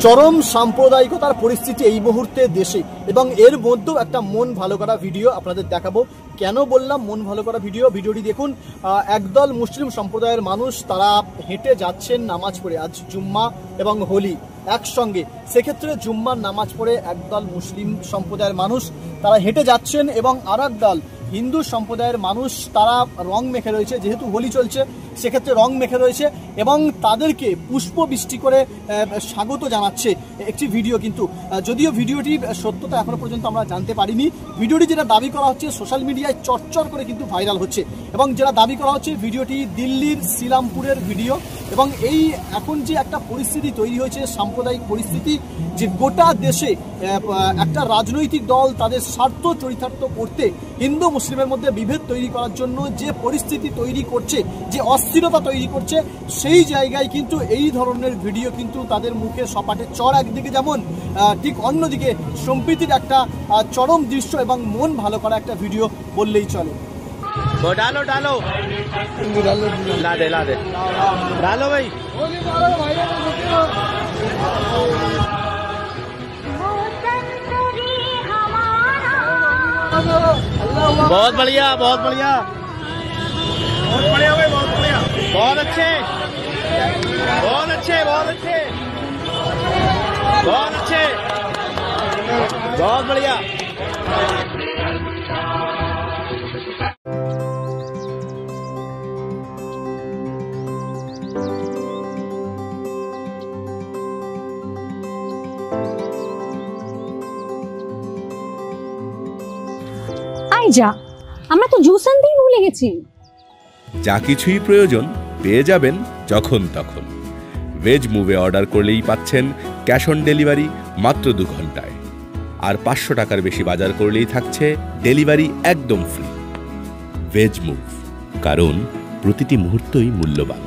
চরম সাম্প্রদায়িকতার পরিস্থিতি এই মুহূর্তে দেশে, এবং এর মধ্যেও একটা মন ভালো করা ভিডিও আপনাদের দেখাবো। কেন বললাম মন ভালো করা ভিডিওটি দেখুন। একদল মুসলিম সম্প্রদায়ের মানুষ তারা হেঁটে যাচ্ছেন নামাজ পড়ে, আজ জুম্মা এবং হোলি একসঙ্গে। সেক্ষেত্রে জুম্মার নামাজ পড়ে একদল মুসলিম সম্প্রদায়ের মানুষ তারা হেঁটে যাচ্ছেন, এবং আর একদল হিন্দু সম্প্রদায়ের মানুষ তারা রং মেখে রয়েছে, যেহেতু হোলি চলছে সেক্ষেত্রে রং মেখে রয়েছে, এবং তাদেরকে পুষ্পবৃষ্টি করে স্বাগত জানাচ্ছে একটি ভিডিও। কিন্তু যদিও ভিডিওটি সত্যতা এখনো পর্যন্ত আমরা জানতে পারিনি। ভিডিওটি যেটা দাবি করা হচ্ছে সোশ্যাল মিডিয়ায় চরচর করে কিন্তু ভাইরাল হচ্ছে, এবং যেটা দাবি করা হচ্ছে ভিডিওটি দিল্লির শ্রীরামপুরের ভিডিও। এবং এই এখন যে একটা পরিস্থিতি তৈরি হয়েছে, সাম্প্রদায়িক পরিস্থিতি, যে গোটা দেশে একটা রাজনৈতিক দল তাদের স্বার্থ চরিতার্থ করতে হিন্দু মুসলিমের মধ্যে বিভেদ তৈরি করার জন্য যে পরিস্থিতি তৈরি করছে, যে অস্থিরতা তৈরি করছে, সেই জায়গায় কিন্তু এই ধরনের ভিডিও কিন্তু তাদের মুখে সপাটে চড় একদিকে যেমন, ঠিক অন্যদিকে সম্প্রীতির একটা চরম দৃশ্য এবং মন ভালো করা একটা ভিডিও বললেই চলে। डालो डालो ला दे डालो भाई। बहुत बढ़िया बहुत बढ़िया बहुत बढ़िया भाई, बहुत बढ़िया, बहुत अच्छे बहुत अच्छे बहुत अच्छे बहुत अच्छे बहुत बढ़िया। যা আমরা তো জুস আনতেই ভুলে গেছি। যা কিছুই প্রয়োজন পেয়ে যাবেন যখন তখন। ভেজ মুভে অর্ডার করলেই পাচ্ছেন ক্যাশ অন ডেলিভারি মাত্র 2 ঘন্টায়, আর 500 টাকার বেশি বাজার করলেই থাকছে ডেলিভারি একদম ফ্রি। ভেজ মুভ, কারণ প্রতিটি মুহূর্তই মূল্যবান।